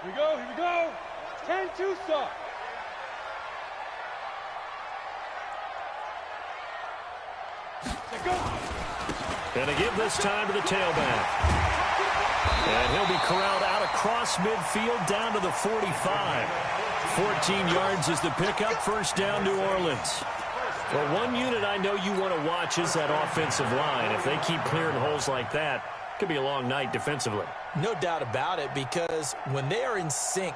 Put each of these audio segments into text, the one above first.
Here we go. 10-2 start. And they give this time to the tailback. And he'll be corralled out across midfield down to the 45. 14 yards is the pickup. First down, New Orleans. Well, one unit I know you want to watch is that offensive line. If they keep clearing holes like that, it could be a long night defensively. No doubt about it, because when they are in sync,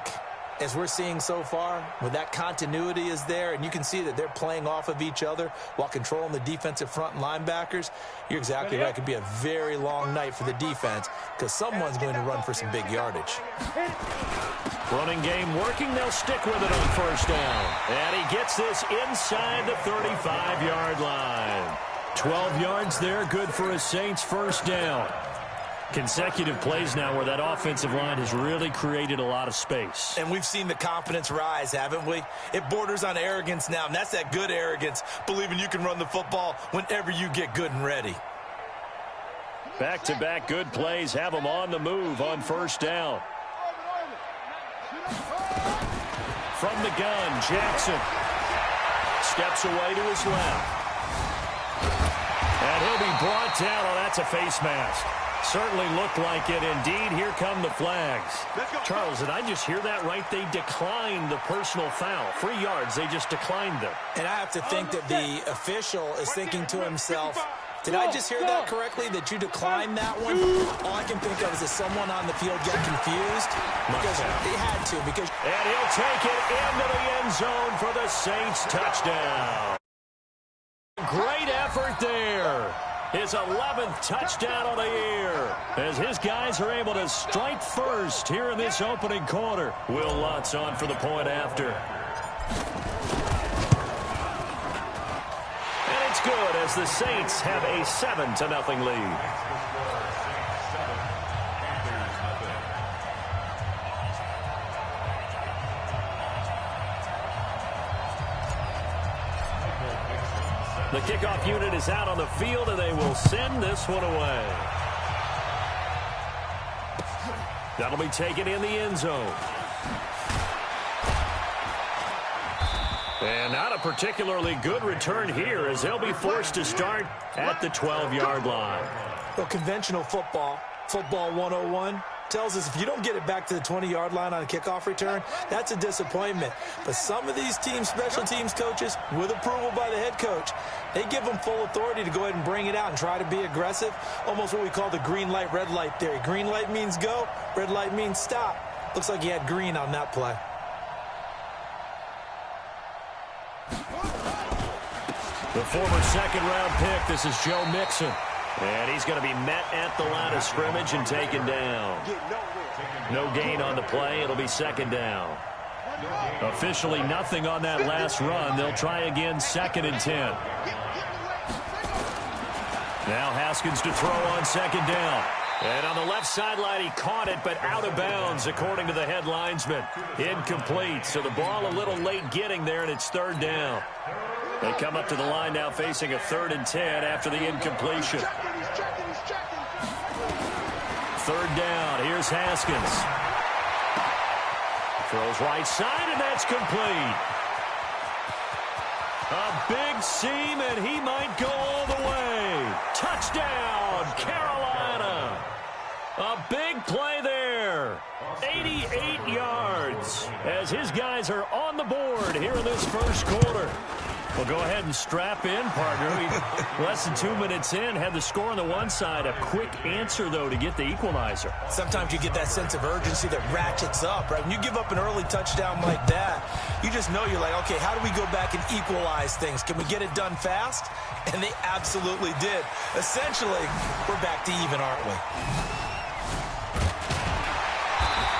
as we're seeing so far, when that continuity is there, and you can see that they're playing off of each other while controlling the defensive front linebackers, you're exactly right. It could be a very long night for the defense because someone's going to run for some big yardage. Running game working. They'll stick with it on first down. And he gets this inside the 35-yard line. 12 yards there, good for a Saints first down. Consecutive plays now where that offensive line has really created a lot of space. And we've seen the confidence rise, haven't we? It borders on arrogance now, and that's that good arrogance, believing you can run the football whenever you get good and ready. Back-to-back good plays have them on the move on first down. From the gun, Jackson steps away to his left. And he'll be brought down. Oh, that's a face mask. Certainly looked like it. Indeed, here come the flags. Charles, did I just hear that right? They declined the personal foul. 3 yards, they just declined them. And I have to think that the official is thinking to himself, did I just hear that correctly, that you declined that one? All I can think of is that someone on the field got confused because they had to. And he'll take it into the end zone for the Saints touchdown. Great effort there. His 11th touchdown of the year as his guys are able to strike first here in this opening quarter. Will Lutz on for the point after. And it's good as the Saints have a 7-0 lead. The kickoff unit is out on the field, and they will send this one away. That'll be taken in the end zone. And not a particularly good return here as they'll be forced to start at the 12-yard line. Well, conventional football 101, tells us if you don't get it back to the 20-yard line on a kickoff return, that's a disappointment. But some of these teams, special teams coaches, with approval by the head coach, they give them full authority to go ahead and bring it out and try to be aggressive, almost what we call the green light, red light theory. Green light means go, red light means stop. Looks like he had green on that play. The former second-round pick, this is Joe Mixon. And he's going to be met at the line of scrimmage and taken down. No gain on the play. It'll be second down. Officially nothing on that last run. They'll try again, 2nd and 10. Now Haskins to throw on second down. And on the left sideline, he caught it, but out of bounds, according to the head linesman. Incomplete, so the ball a little late getting there, and it's 3rd down. They come up to the line now facing a 3rd and 10 after the incompletion. 3rd down. Here's Haskins. Throws right side, and that's complete. A big seam, and he might go all the way. Touchdown, Carolina. A big play there. 88 yards as his guys are on the board here in this first quarter. Well, go ahead and strap in, partner. Less than 2 minutes in, had the score on the one side. A quick answer, though, to get the equalizer. Sometimes you get that sense of urgency that ratchets up, right? When you give up an early touchdown like that, you just know you're like, okay, how do we go back and equalize things? Can we get it done fast? And they absolutely did. Essentially, we're back to even, aren't we?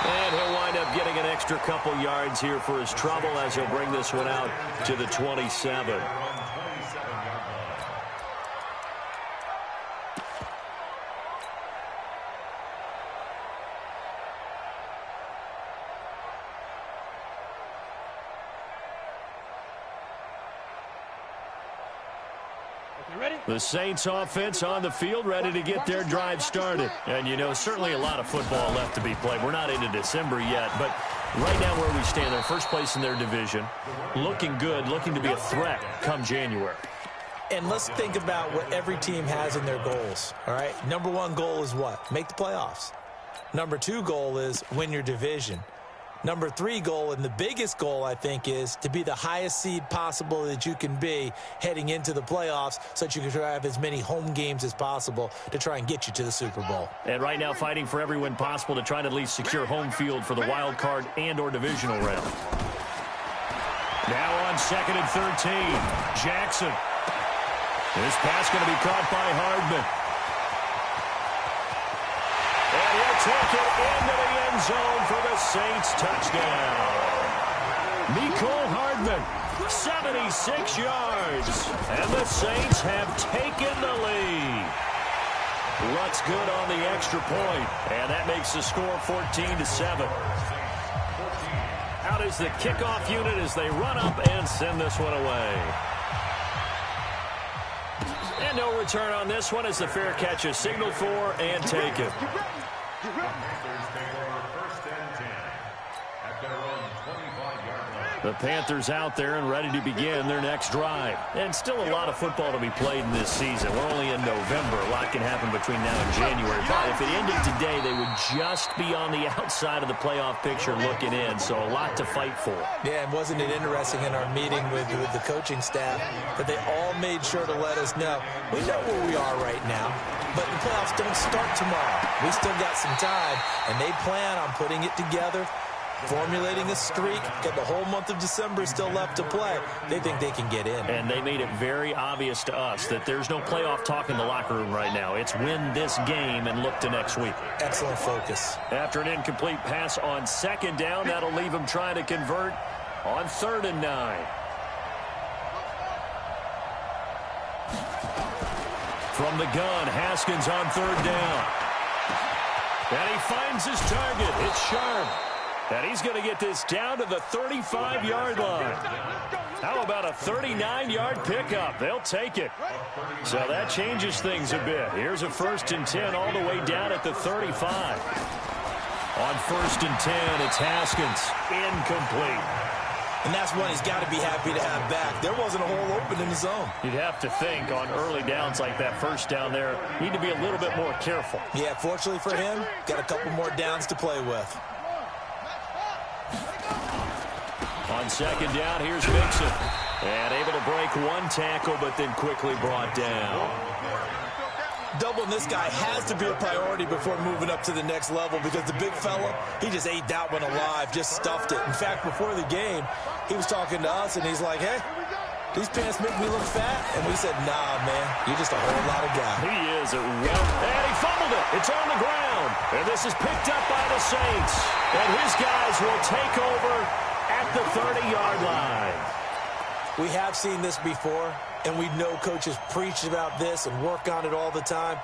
And he'll wind up getting an extra couple yards here for his trouble as he'll bring this one out to the 27. The Saints offense on the field, ready to get their drive started. And, you know, certainly a lot of football left to be played. We're not into December yet, but right now where we stand, they're first place in their division, looking good, looking to be a threat come January. And let's think about what every team has in their goals, all right? Number one goal is what? Make the playoffs. Number two goal is win your division. Number three goal, and the biggest goal, I think, is to be the highest seed possible that you can be heading into the playoffs so that you can have as many home games as possible to try and get you to the Super Bowl. And right now fighting for every win possible to try to at least secure home field for the wild card and or divisional round. Now on 2nd and 13, Jackson. This pass going to be caught by Hardman. And he'll take it into the end zone for the Saints touchdown. Mecole Hardman, 76 yards. And the Saints have taken the lead. Looks good on the extra point. And that makes the score 14-7. Out is the kickoff unit as they run up and send this one away. And no return on this one as the fair catch is signaled for and taken. The Panthers out there and ready to begin their next drive. And still a lot of football to be played in this season. We're only in November. A lot can happen between now and January. But if it ended today, they would just be on the outside of the playoff picture looking in. So a lot to fight for. Yeah, and wasn't it interesting in our meeting with the coaching staff that they all made sure to let us know, we know where we are right now, but the playoffs don't start tomorrow. We still got some time, and they plan on putting it together, formulating a streak, got the whole month of December still left to play. They think they can get in. And they made it very obvious to us that there's no playoff talk in the locker room right now. It's win this game and look to next week. Excellent focus. After an incomplete pass on 2nd down, that'll leave them trying to convert on 3rd and 9. From the gun, Haskins on 3rd down. And he finds his target. It's Sharp. And he's going to get this down to the 35-yard line. How about a 39-yard pickup? They'll take it. So that changes things a bit. Here's a 1st and 10 all the way down at the 35. On 1st and 10, it's Haskins. Incomplete. And that's one he's got to be happy to have back. There wasn't a hole open in the zone. You'd have to think on early downs like that 1st down there, need to be a little bit more careful. Yeah, fortunately for him, got a couple more downs to play with. On 2nd down, here's Mixon. And able to break one tackle, but then quickly brought down. Doubling this guy has to be a priority before moving up to the next level because the big fella, he just ate that one alive, just stuffed it. In fact, before the game, he was talking to us, and he's like, hey, these pants make me look fat. And we said, nah, man, you're just a whole lot of guy. He is. And he fumbled it. It's on the ground. And this is picked up by the Saints. And his guys will take over at the 30-yard line. We have seen this before, and we know coaches preach about this and work on it all the time.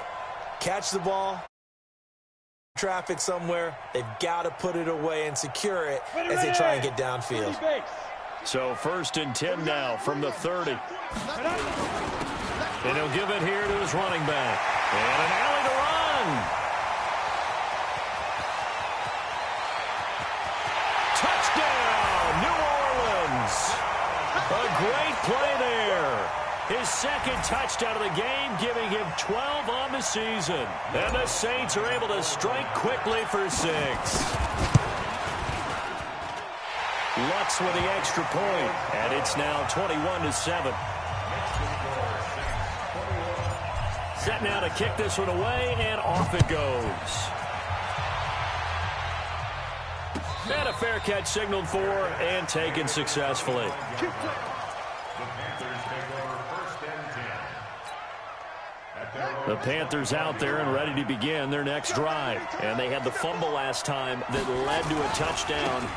Catch the ball, traffic somewhere, they've got to put it away and secure it as they try and get downfield. So 1st and 10 now from the 30. And he'll give it here to his running back. And an alley to run. Touchdown, New Orleans. A great play there. His 2nd touchdown of the game, giving him 12 on the season. And the Saints are able to strike quickly for 6. Lutz with the extra point, and it's now 21-7. Set now to kick this one away, and off it goes. And a fair catch signaled for and taken successfully. The Panthers out there and ready to begin their next drive. And they had the fumble last time that led to a touchdown.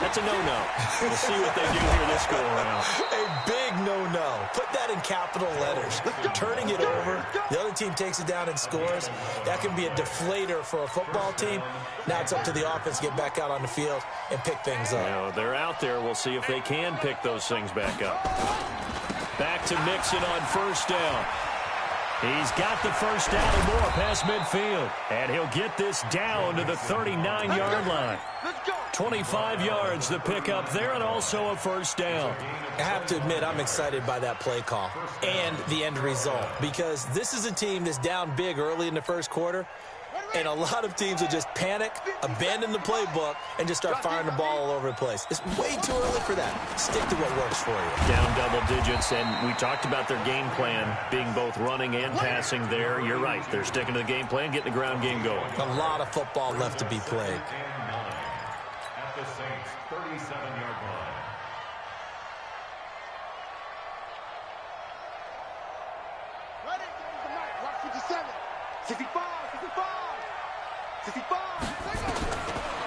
That's a no-no. We'll see what they do here this go-around. A big no-no. Put that in capital letters. Turning it over, the other team takes it down and scores. That can be a deflator for a football team. Now it's up to the offense to get back out on the field and pick things up. You know, they're out there. We'll see if they can pick those things back up. Back to Mixon on first down. He's got the first down and more past midfield. And he'll get this down to the 39-yard line. 25 yards the pickup there, and also a first down. I have to admit, I'm excited by that play call and the end result, because this is a team that's down big early in the first quarter, and a lot of teams will just panic, abandon the playbook, and just start firing the ball all over the place. It's way too early for that. Stick to what works for you. Down double digits, and we talked about their game plan being both running and passing there. You're right. They're sticking to the game plan, getting the ground game going. A lot of football left to be played. At the Saints' 37-yard line. Ready? Watch 57. 65. 65.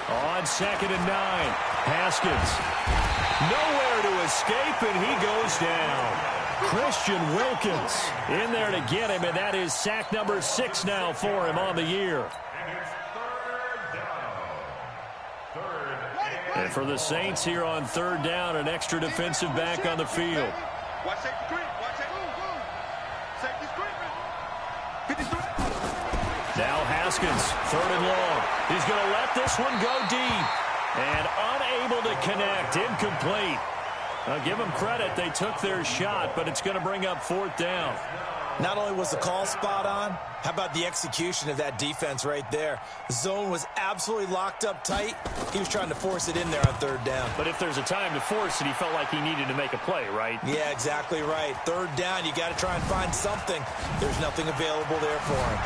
On 2nd and 9, Haskins. Nowhere to escape, and he goes down. Christian Wilkins in there to get him, and that is sack number 6 now for him on the year. And it's third down. And for the Saints here on 3rd down, an extra defensive back on the field. Watch safety screen. Watch safety screen. 53. Now Haskins, 3rd and long. He's going to let this one go deep. And unable to connect, incomplete. I'll give them credit, they took their shot, but it's going to bring up 4th down. Not only was the call spot on, how about the execution of that defense right there? The zone was absolutely locked up tight. He was trying to force it in there on 3rd down. But if there's a time to force it, he felt like he needed to make a play, right? Yeah, exactly right. 3rd down, you got to try and find something. There's nothing available there for him.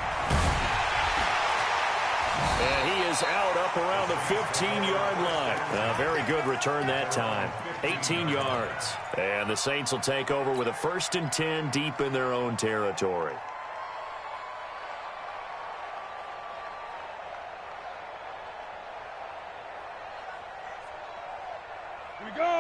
And he is out up around the 15-yard line. A very good return that time. 18 yards. And the Saints will take over with a 1st and 10 deep in their own territory.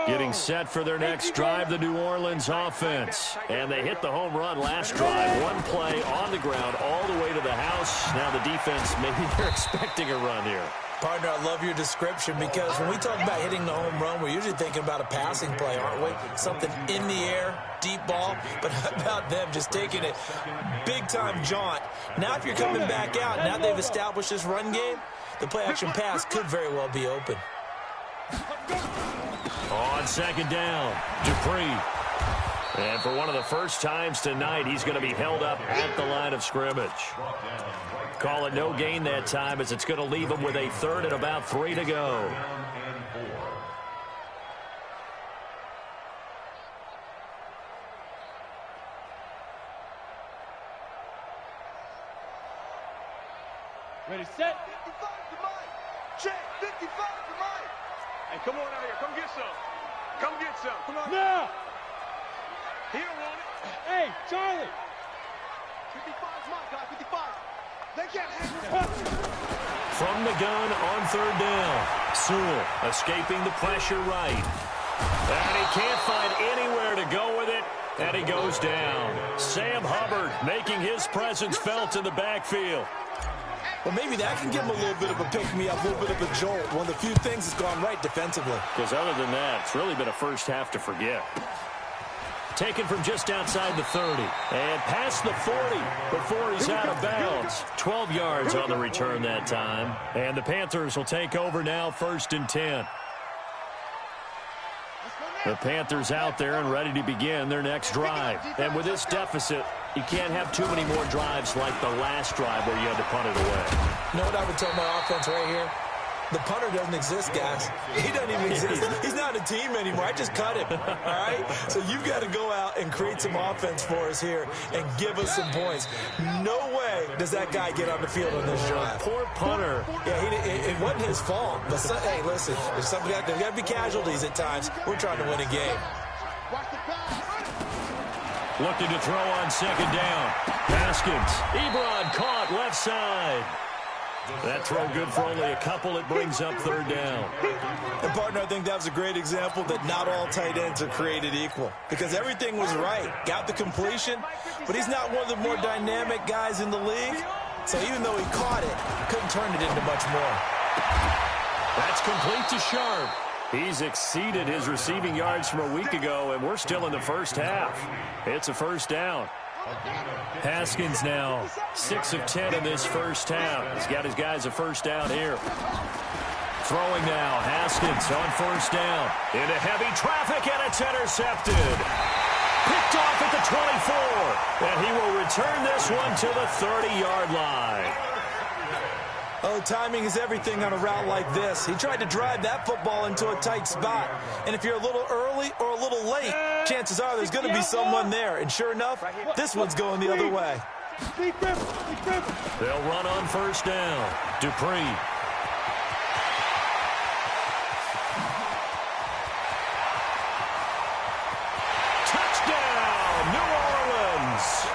Getting set for their next drive, the New Orleans offense. And they hit the home run last drive. One play on the ground all the way to the house. Now the defense, maybe they're expecting a run here. Partner, I love your description, because when we talk about hitting the home run, we're usually thinking about a passing play, aren't we? Something in the air, deep ball. But how about them just taking it big-time jaunt? Now if you're coming back out, now they've established this run game, the play-action pass could very well be open. On 2nd down, Dupree. And for one of the first times tonight, he's going to be held up at the line of scrimmage. Call it no gain that time, as it's going to leave him with a 3rd and about 3 to go. Ready, set. 55 to Mike. Check. 55 to Mike. Hey, come on out here. Come get some. Come get some. Come on. Now. He don't want it. Hey, Charlie. 55's Mike, guys. 55. They can't hang it. From the gun on 3rd down. Sewell escaping the pressure right. And he can't find anywhere to go with it. And he goes down. Sam Hubbard making his presence felt in the backfield. Well, maybe that can give him a little bit of a pick-me-up, a little bit of a jolt. One of the few things that's gone right defensively. Because other than that, it's really been a first half to forget. Taken from just outside the 30. And past the 40 before he's out of bounds. 12 yards on the return that time. And the Panthers will take over now, 1st and 10. The Panthers out there and ready to begin their next drive. And with this deficit, you can't have too many more drives like the last drive where you had to punt it away. You know what I would tell my offense right here? The punter doesn't exist, guys. He doesn't even exist. He's not a team anymore. I just cut him, all right? So you've got to go out and create some offense for us here and give us some points. No way does that guy get on the field on this drive. Poor punter. Yeah, it wasn't his fault. But, hey, listen, there's got to be casualties at times. We're trying to win a game. Looking to throw on 2nd down. Haskins. Ebron caught left side. That throw good for only a couple. It brings up 3rd down. And, partner, I think that was a great example that not all tight ends are created equal. Because everything was right. Got the completion, but he's not one of the more dynamic guys in the league. So even though he caught it, couldn't turn it into much more. That's complete to Sharp. He's exceeded his receiving yards from a week ago, and we're still in the first half. It's a first down. Haskins now 6 of 10 in this first half. He's got his guys a first down here. Throwing now, Haskins on first down. Into heavy traffic, and it's intercepted. Picked off at the 24. And he will return this one to the 30-yard line. Oh, timing is everything on a route like this. He tried to drive that football into a tight spot. And if you're a little early or a little late, chances are there's going to be someone there. And sure enough, this one's going the other way. They'll run on first down. Dupree. Touchdown, New Orleans.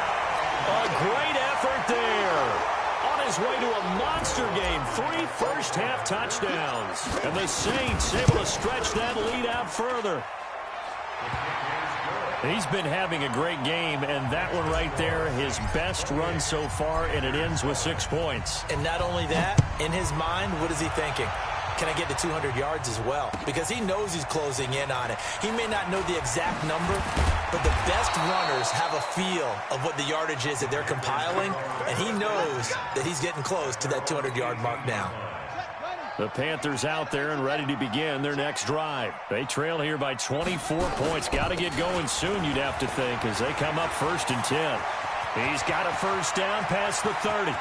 A great effort there. On his way to a monster game, 3 first-half touchdowns. And the Saints able to stretch that lead out further. He's been having a great game, and that one right there, his best run so far, and it ends with 6 points. And not only that, in his mind, what is he thinking? Can I get to 200 yards as well? Because he knows he's closing in on it. He may not know the exact number, but the best runners have a feel of what the yardage is that they're compiling, and he knows that he's getting close to that 200-yard mark now. The Panthers out there and ready to begin their next drive. They trail here by 24 points. Got to get going soon, you'd have to think, as they come up 1st and 10. He's got a first down past the 30.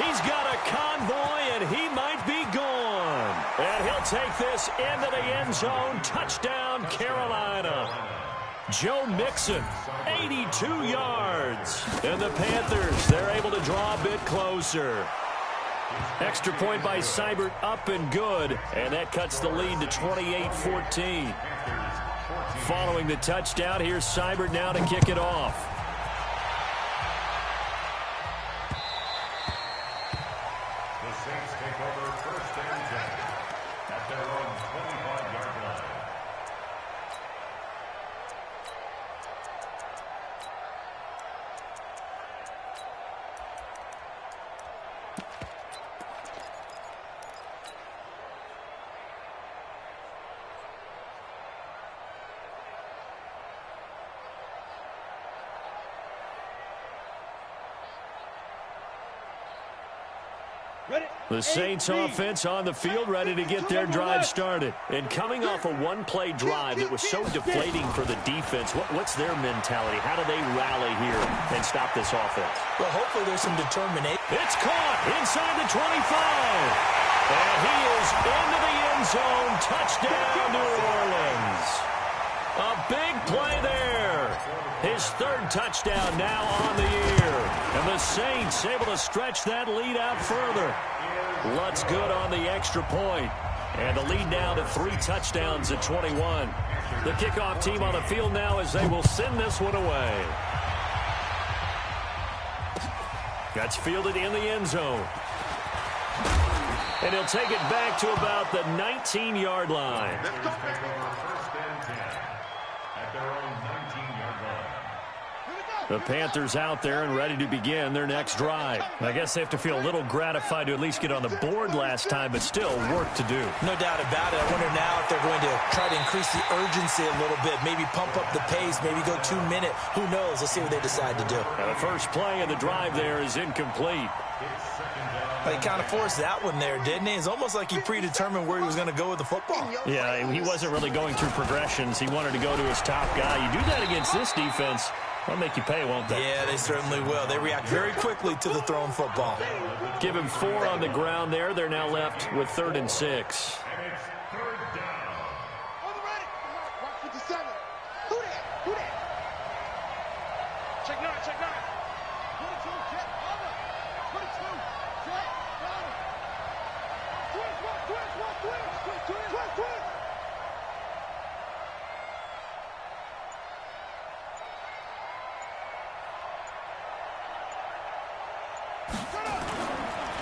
He's got a convoy, and he might be gone. And he'll take this into the end zone. Touchdown, Carolina. Joe Mixon, 82 yards. And the Panthers, they're able to draw a bit closer. Extra point by Seibert, up and good. And that cuts the lead to 28-14. Following the touchdown, here's Seibert now to kick it off. The Saints offense on the field ready to get their drive started. And coming off a one-play drive that was so deflating for the defense, what's their mentality? How do they rally here and stop this offense? Well, hopefully there's some determination. It's caught inside the 25. And he is into the end zone. Touchdown, New Orleans. A big play there. His 3rd touchdown now on the year. And the Saints able to stretch that lead out further. Lutz good on the extra point. And the lead now to 3 touchdowns at 21. The kickoff team on the field now as they will send this one away. That's fielded in the end zone. And he'll take it back to about the 19-yard line. The Panthers out there and ready to begin their next drive. I guess they have to feel a little gratified to at least get on the board last time, but still work to do. No doubt about it. I wonder now if they're going to try to increase the urgency a little bit, maybe pump up the pace, maybe go 2-minute. Who knows? Let's see what they decide to do. Now the first play of the drive there is incomplete. He kind of forced that one there, didn't he? It's almost like he predetermined where he was going to go with the football. Yeah, he wasn't really going through progressions. He wanted to go to his top guy. You do that against this defense, they'll make you pay, won't they? Yeah, they certainly will. They react very quickly to the thrown football. Give him 4 on the ground there. They're now left with 3rd and 6.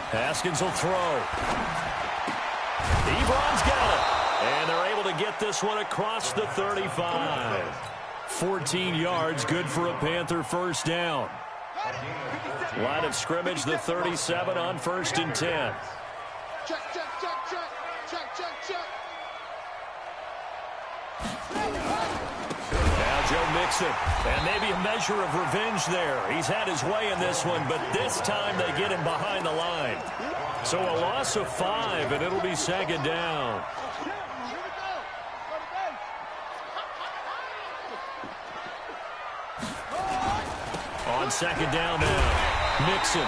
Haskins will throw. Ebron's got it. And they're able to get this one across the 35. 14 yards, good for a Panther first down. Line of scrimmage, the 37 on 1st and 10. Check, check, check, check, check, Joe Mixon. And maybe a measure of revenge there. He's had his way in this one, but this time they get him behind the line. So a loss of 5, and it'll be second down. On second down now, Mixon.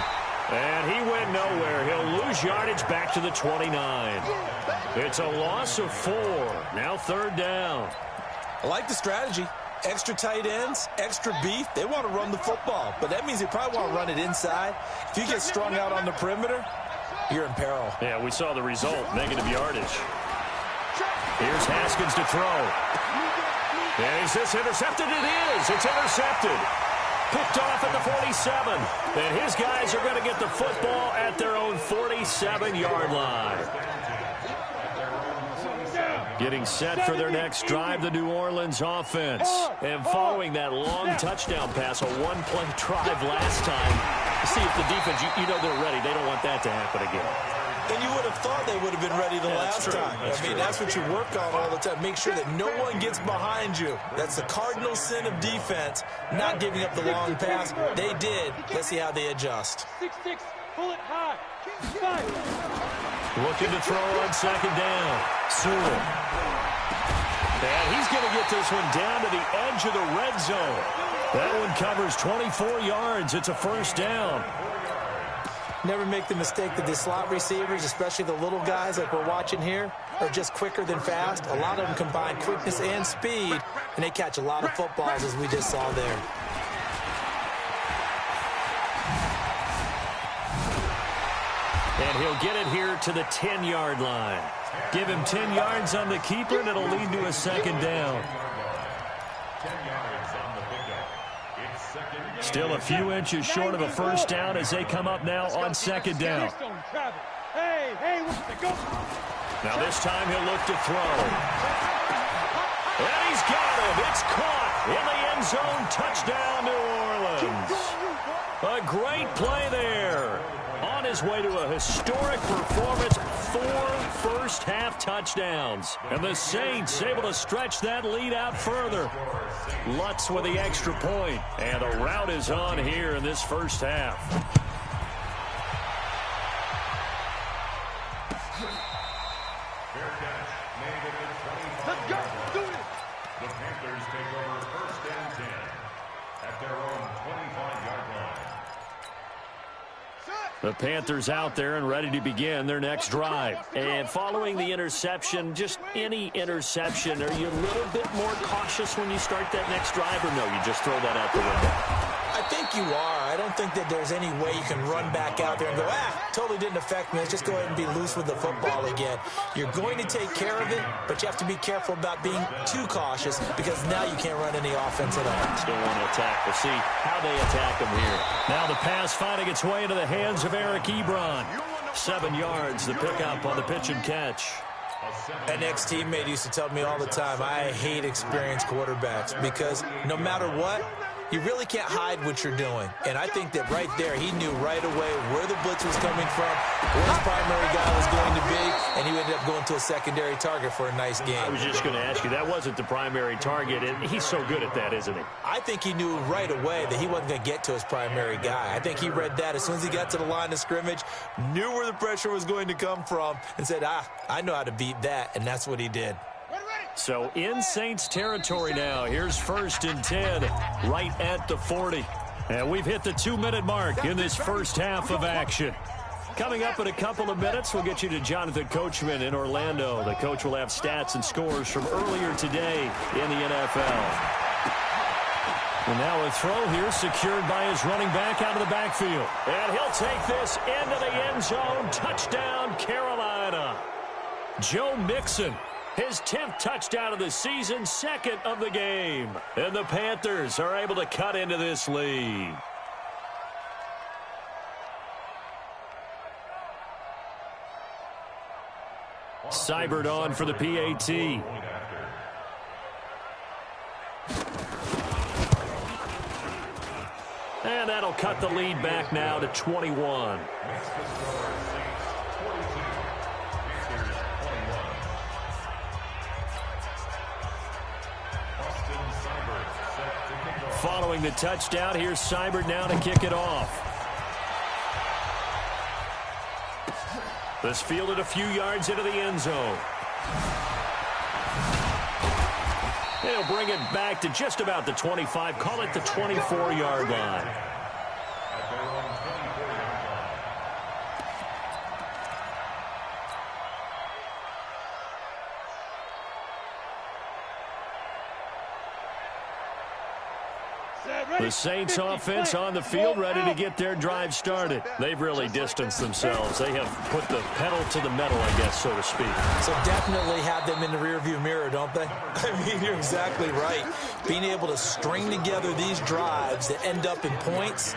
And he went nowhere. He'll lose yardage back to the 29. It's a loss of 4. Now third down. I like the strategy. Extra tight ends, extra beef. They want to run the football, but that means they probably want to run it inside. If you get strung out on the perimeter, you're in peril. Yeah, we saw the result, negative yardage. Here's Haskins to throw. And is this intercepted? It is. It's intercepted. Picked off at the 47. And his guys are going to get the football at their own 47-yard line. Getting set for their next drive, the New Orleans offense. And following that long touchdown pass, a one-play drive last time, see if the defense, you know they're ready. They don't want that to happen again. And you would have thought they would have been ready the last time. I mean, that's what you work on all the time. Make sure that no one gets behind you. That's the cardinal sin of defense, not giving up the long pass. They did. Let's see how they adjust. 6-6, pull it high. 5. Looking to throw on second down. Sewell. And he's going to get this one down to the edge of the red zone. That one covers 24 yards. It's a first down. Never make the mistake that the slot receivers, especially the little guys like we're watching here, are just quicker than fast. A lot of them combine quickness and speed, and they catch a lot of footballs, as we just saw there. And he'll get it here to the 10-yard line. Give him 10 yards on the keeper, and it'll lead to a second down. Still a few inches short of a first down as they come up now on second down. Now this time he'll look to throw. And he's got him. It's caught in the end zone. Touchdown, New Orleans. A great play there. On his way to a historic performance, 4 first-half touchdowns. And the Saints able to stretch that lead out further. Lutz with the extra point. And the route is on here in this first half. Let's go. Do it. The Panthers take over first and 10 at their own 25-yard line. The Panthers out there and ready to begin their next drive. And following the interception, just any interception, are you a little bit more cautious when you start that next drive, or no, you just throw that out the window? I think you are. I don't think that there's any way you can run back out there and go, totally didn't affect me. Let's just go ahead and be loose with the football again. You're going to take care of it, but you have to be careful about being too cautious because now you can't run any offense at all. Still want to attack. We'll see how they attack them here. Now the pass finding its way into the hands of Eric Ebron. 7 yards, the pickup on the pitch and catch. An ex-teammate used to tell me all the time, I hate experienced quarterbacks because no matter what, you really can't hide what you're doing. And I think that right there, he knew right away where the blitz was coming from, where his primary guy was going to be, and he ended up going to a secondary target for a nice game. I was just going to ask you, that wasn't the primary target, and he's so good at that, isn't he? I think he knew right away that he wasn't going to get to his primary guy. I think he read that as soon as he got to the line of scrimmage, knew where the pressure was going to come from, and said, I know how to beat that, and that's what he did. So in Saints territory now. Here's first and 10 right at the 40. And we've hit the 2-minute mark in this first half of action. Coming up in a couple of minutes, we'll get you to Jonathan Coachman in Orlando. The coach will have stats and scores from earlier today in the NFL. And now a throw here secured by his running back out of the backfield. And he'll take this into the end zone. Touchdown, Carolina. Joe Mixon. His 10th touchdown of the season, 2nd of the game. And the Panthers are able to cut into this lead. Seibert on for the PAT. And that'll cut the lead back now to 21. Following the touchdown, here's Seibert now to kick it off. This fielded a few yards into the end zone. They'll bring it back to just about the 25. Call it the 24-yard line. The Saints offense on the field, ready to get their drive started. They've really distanced themselves. They have put the pedal to the metal, I guess, so to speak. So definitely have them in the rearview mirror, don't they? I mean, you're exactly right. Being able to string together these drives that end up in points,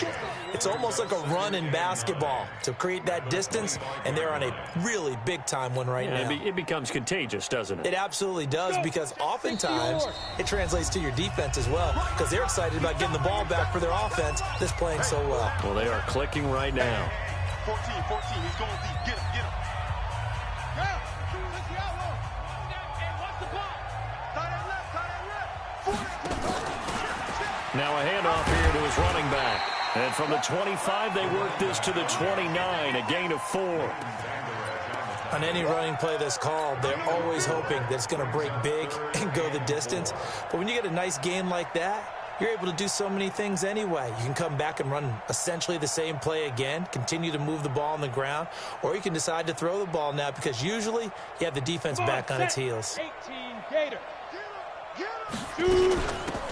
it's almost like a run in basketball to create that distance, and they're on a really big-time one right now. It becomes contagious, doesn't it? It absolutely does, because oftentimes it translates to your defense as well, because they're excited about getting the ball back for their offense that's playing so well. Well, they are clicking right now. 14, he's going deep. Get him. Now a handoff here to his running back. And from the 25, they work this to the 29, a gain of 4. On any running play that's called, they're always hoping that it's going to break big and go the distance. But when you get a nice game like that, you're able to do so many things anyway. You can come back and run essentially the same play again, continue to move the ball on the ground, or you can decide to throw the ball now because usually you have the defense back on its heels. 18 Gator.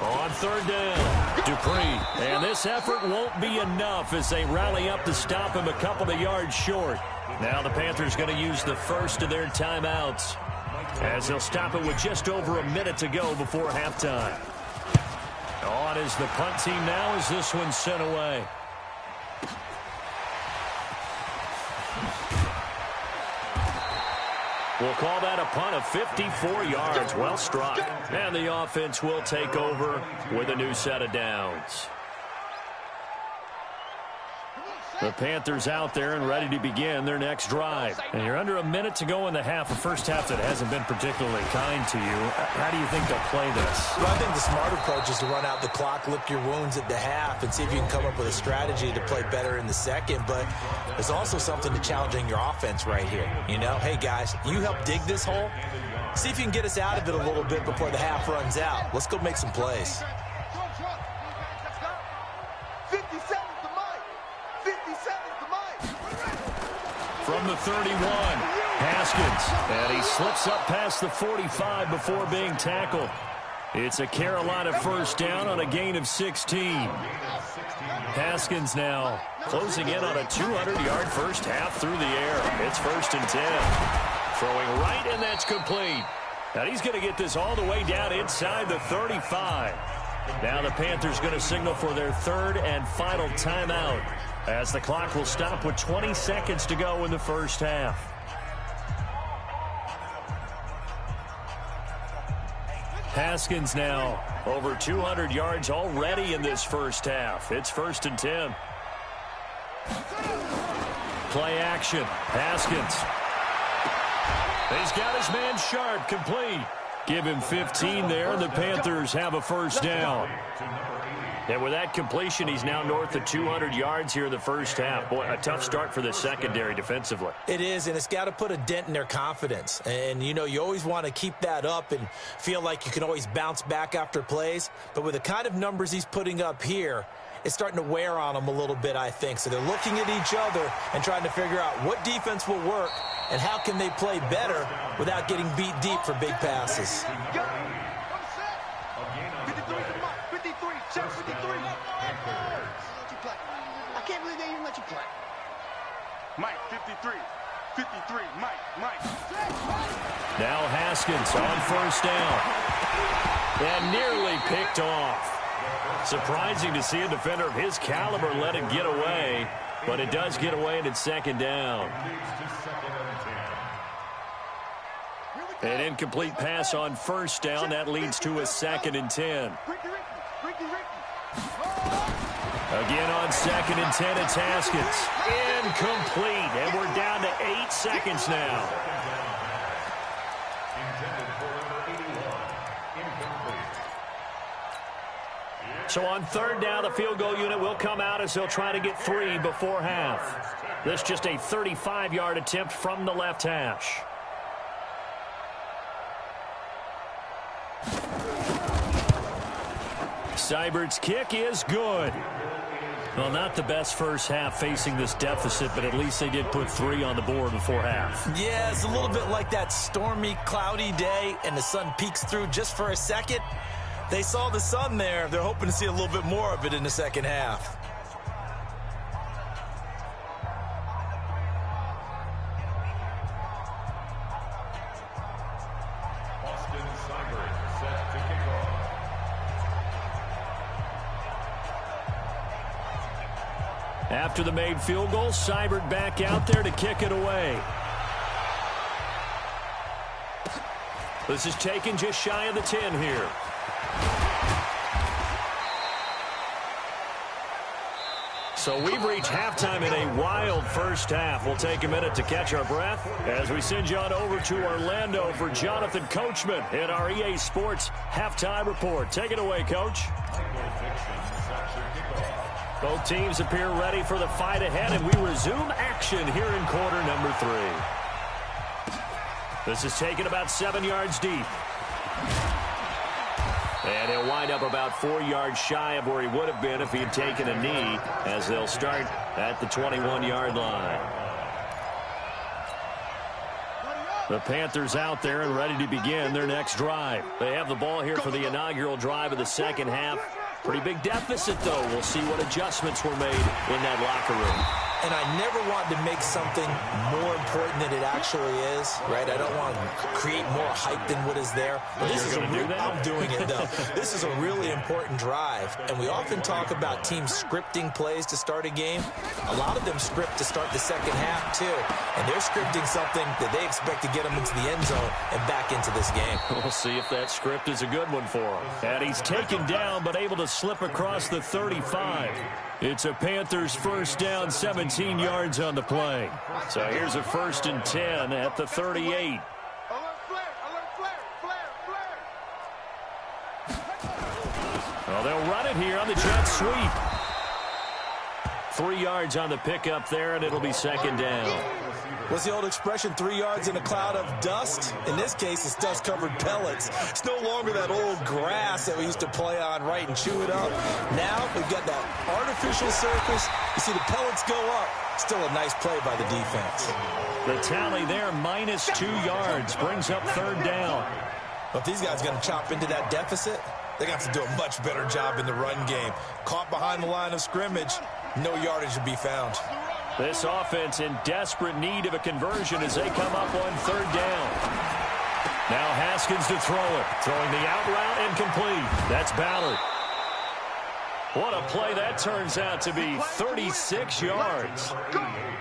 On third down, Dupree. And this effort won't be enough as they rally up to stop him a couple of yards short. Now the Panthers going to use the first of their timeouts as they'll stop it with just over a minute to go before halftime. On is the punt team now as this one's sent away. We'll call that a punt of 54 yards. Well struck. And the offense will take over with a new set of downs. The Panthers out there and ready to begin their next drive. And you're under a minute to go in the half, a first half that hasn't been particularly kind to you. How do you think they'll play this? Well, I think the smart approach is to run out the clock, lick your wounds at the half, and see if you can come up with a strategy to play better in the second. But there's also something to challenging your offense right here. You know, hey, guys, you help dig this hole. See if you can get us out of it a little bit before the half runs out. Let's go make some plays. From the 31, Haskins, and he slips up past the 45 before being tackled. It's a Carolina first down on a gain of 16. Haskins now closing in on a 200-yard first half through the air. It's 1st and 10. Throwing right, and that's complete. And he's going to get this all the way down inside the 35. Now the Panthers going to signal for their third and final timeout, as the clock will stop with 20 seconds to go in the first half. Haskins now over 200 yards already in this first half. It's 1st and 10. Play action. Haskins. He's got his man Sharp, complete. Give him 15 there, and the Panthers have a first down. And with that completion, he's now north of 200 yards here in the first half. Boy, a tough start for the secondary defensively. It is, and it's got to put a dent in their confidence. And, you know, you always want to keep that up and feel like you can always bounce back after plays. But with the kind of numbers he's putting up here, it's starting to wear on them a little bit, I think. So they're looking at each other and trying to figure out what defense will work and how can they play better without getting beat deep for big passes. I can't believe they even let you play. Mike, 53. 53, Mike. Now Haskins on first down. And nearly picked off. Surprising to see a defender of his caliber let it get away, but it does get away and it's 2nd down. An incomplete pass on first down. That leads to a 2nd and 10. Again on 2nd and 10, it's Haskins. Incomplete, and we're down to 8 seconds now. So on third down, the field goal unit will come out as they'll try to get 3 before half. This just a 35-yard attempt from the left hash. Seibert's kick is good. Well, not the best first half facing this deficit, but at least they did put 3 on the board before half. Yeah, it's a little bit like that stormy, cloudy day, and the sun peeks through just for a second. They saw the sun there. They're hoping to see a little bit more of it in the second half. Austin Seibert set to kick off. After the made field goal, Seibert back out there to kick it away. This is taken just shy of the 10 here. So we've reached halftime in a wild first half. We'll take a minute to catch our breath as we send you on over to Orlando for Jonathan Coachman in our EA Sports Halftime Report. Take it away, Coach. Both teams appear ready for the fight ahead, and we resume action here in quarter number 3. This is taken about 7 yards deep. And he'll wind up about 4 yards shy of where he would have been if he had taken a knee, as they'll start at the 21-yard line. The Panthers out there and ready to begin their next drive. They have the ball here for the inaugural drive of the second half. Pretty big deficit, though. We'll see what adjustments were made in that locker room. And I never want to make something more important than it actually is, right? I don't want to create more hype than what is there. But this is I'm doing it, though. This is a really important drive. And we often talk about teams scripting plays to start a game. A lot of them script to start the second half, too. And they're scripting something that they expect to get them into the end zone and back into this game. We'll see if that script is a good one for him. And he's taken down, but able to slip across the 35. It's a Panthers first down, 17 yards on the play. So here's a 1st and 10 at the 38. Well, they'll run it here on the jet sweep. 3 yards on the pickup there, and it'll be second down. What's the old expression, 3 yards in a cloud of dust? In this case, it's dust-covered pellets. It's no longer that old grass that we used to play on, right, and chew it up. Now we've got that artificial surface. You see the pellets go up. Still a nice play by the defense. The tally there, minus 2 yards, brings up third down. But if these guys are going to chop into that deficit, they got to do a much better job in the run game. Caught behind the line of scrimmage, no yardage to be found. This offense in desperate need of a conversion as they come up on third down. Now Haskins to throw it. Throwing the out route incomplete. That's Ballard. What a play that turns out to be, 36 yards.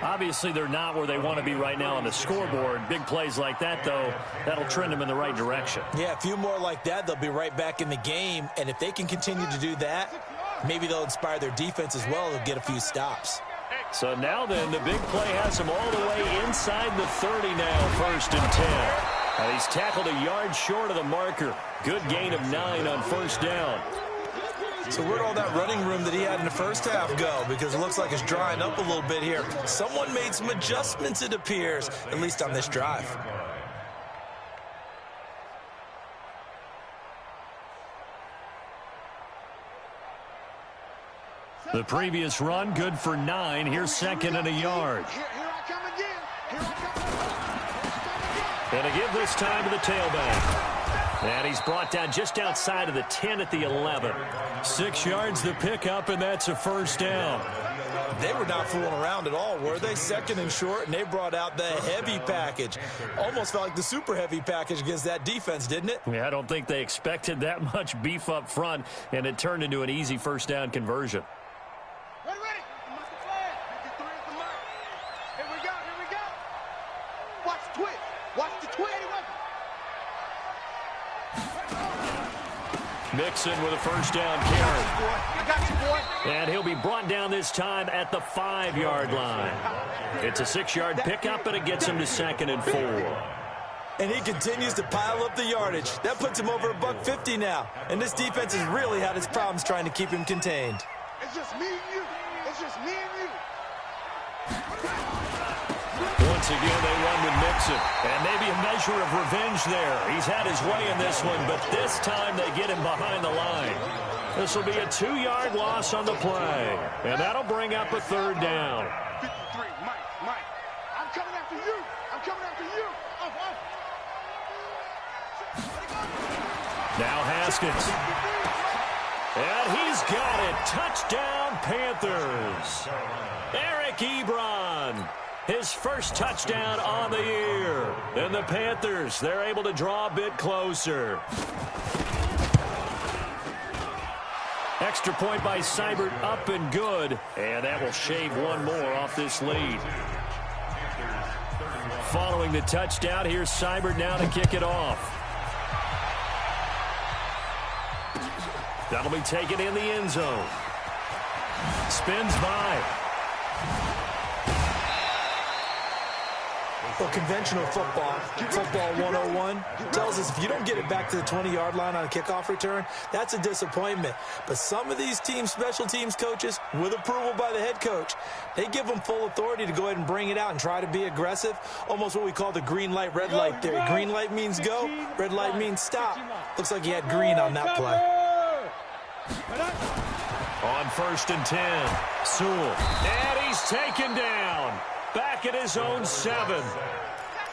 Obviously, they're not where they want to be right now on the scoreboard. Big plays like that, though, that'll trend them in the right direction. Yeah, a few more like that, they'll be right back in the game. And if they can continue to do that, maybe they'll inspire their defense as well. They'll get a few stops. So now then, the big play has him all the way inside the 30 now, 1st and 10. And he's tackled a yard short of the marker. Good gain of 9 on first down. So where'd all that running room that he had in the first half go? Because it looks like it's drying up a little bit here. Someone made some adjustments, it appears, at least on this drive. The previous run, good for 9. Here's 2nd and a yard. Here I come again. Here I come again. And a give this time to the tailback. And he's brought down just outside of the 10 at the 11. 6 yards the pickup, and that's a first down. They were not fooling around at all, were they? 2nd and short, and they brought out the heavy package. Almost felt like the super heavy package against that defense, didn't it? Yeah, I don't think they expected that much beef up front, and it turned into an easy first down conversion. Ready. I'm at the flag. 53 at the mark. Here we go. Watch the twitch. Watch the twitch. Mixon with a first down carry. I got you, boy. And he'll be brought down this time at the 5-yard line. It's a 6-yard pickup, and it gets him to 2nd and 4. And he continues to pile up the yardage. That puts him over $150 now. And this defense has really had its problems trying to keep him contained. It's just me and you. It's just me and you. Once again, they run with Mixon. And maybe a measure of revenge there. He's had his way in this one, but this time they get him behind the line. This will be a 2-yard loss on the play. And that'll bring up a 3rd down. 53, Mike. I'm coming after you. I'm coming after you. Now Haskins. And he's got it. Touchdown, Panthers. Eric Ebron. His first touchdown on the year. And the Panthers, they're able to draw a bit closer. Extra point by Seibert, up and good. And that will shave one more off this lead. Following the touchdown, here's Seibert now to kick it off. That'll be taken in the end zone. Spins by. Well, conventional football 101, tells us if you don't get it back to the 20-yard line on a kickoff return, that's a disappointment. But some of these teams, special teams coaches, with approval by the head coach, they give them full authority to go ahead and bring it out and try to be aggressive, almost what we call the green light, red light theory. Green light means go, red light means stop. Looks like he had green on that play. On 1st and 10, Sewell. And he's taken down. Back at his own 7.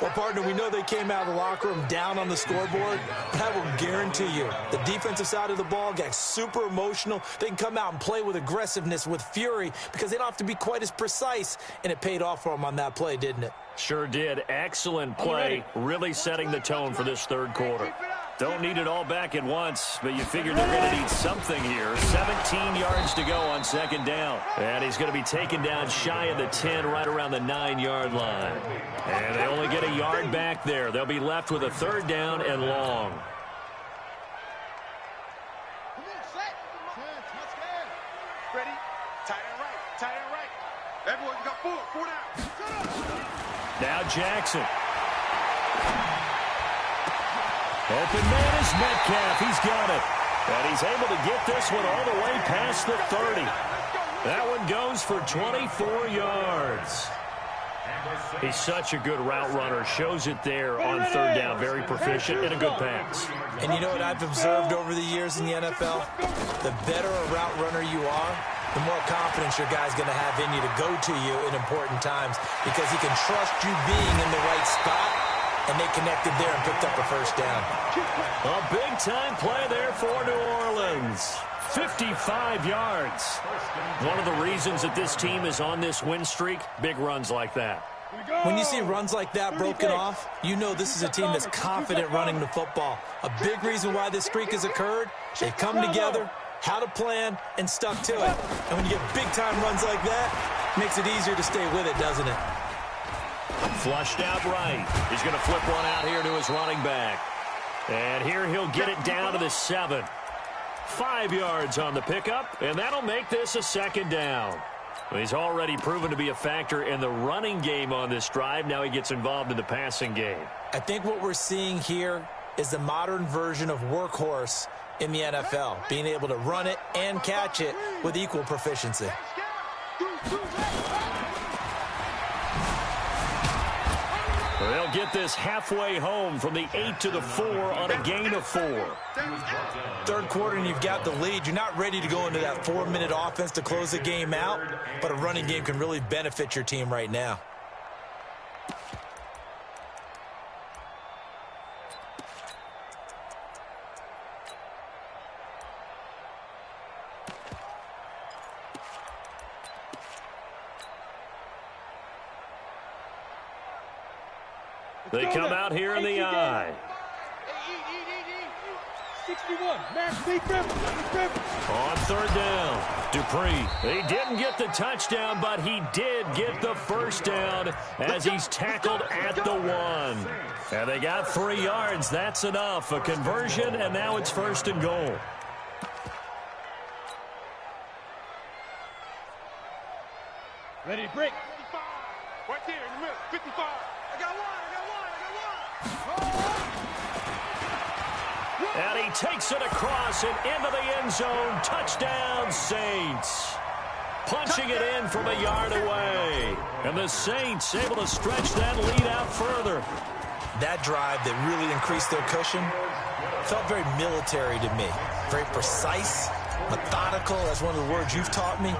Well, partner, we know they came out of the locker room down on the scoreboard, but I will guarantee you the defensive side of the ball got super emotional. They can come out and play with aggressiveness, with fury, because they don't have to be quite as precise, and it paid off for them on that play, didn't it? Sure did. Excellent play, really setting the tone for this 3rd quarter. Don't need it all back at once, but you figure they're going to need something here. 17 yards to go on 2nd down. And he's going to be taken down shy of the 10, right around the 9-yard line. And they only get a yard back there. They'll be left with a 3rd down and long. Ready? Tight end right. Everyone, you got 4 down. Now Jackson. Open man is Metcalf. He's got it. And he's able to get this one all the way past the 30. That one goes for 24 yards. He's such a good route runner. Shows it there on 3rd down. Very proficient and a good pass. And you know what I've observed over the years in the NFL? The better a route runner you are, the more confidence your guy's going to have in you to go to you in important times, because he can trust you being in the right spot, and they connected there and picked up a 1st down. A big-time play there for New Orleans. 55 yards. One of the reasons that this team is on this win streak, big runs like that. When you see runs like that broken off, you know this is a team that's confident running the football. A big reason why this streak has occurred, they come together, had a plan, and stuck to it. And when you get big-time runs like that, it makes it easier to stay with it, doesn't it? Flushed out right. He's going to flip one out here to his running back. And here he'll get it down to the 7. 5 yards on the pickup, and that'll make this a 2nd down. He's already proven to be a factor in the running game on this drive. Now he gets involved in the passing game. I think what we're seeing here is the modern version of workhorse in the NFL, being able to run it and catch it with equal proficiency. They'll get this halfway home from the 8 to the 4 on a gain of 4. 3rd quarter and you've got the lead. You're not ready to go into that 4-minute offense to close the game out, but a running game can really benefit your team right now. They come out here in the eye. 61. On 3rd down, Dupree. He didn't get the touchdown, but he did get the 1st down as he's tackled at the 1. And they got 3 yards. That's enough. A conversion, and now it's 1st and goal. Ready to break. Right there in the middle. 55. I got one. And he takes it across and into the end zone. Touchdown, Saints. Punching it in from a yard away. And the Saints able to stretch that lead out further. That drive that really increased their cushion felt very military to me. Very precise, methodical, that's one of the words you've taught me.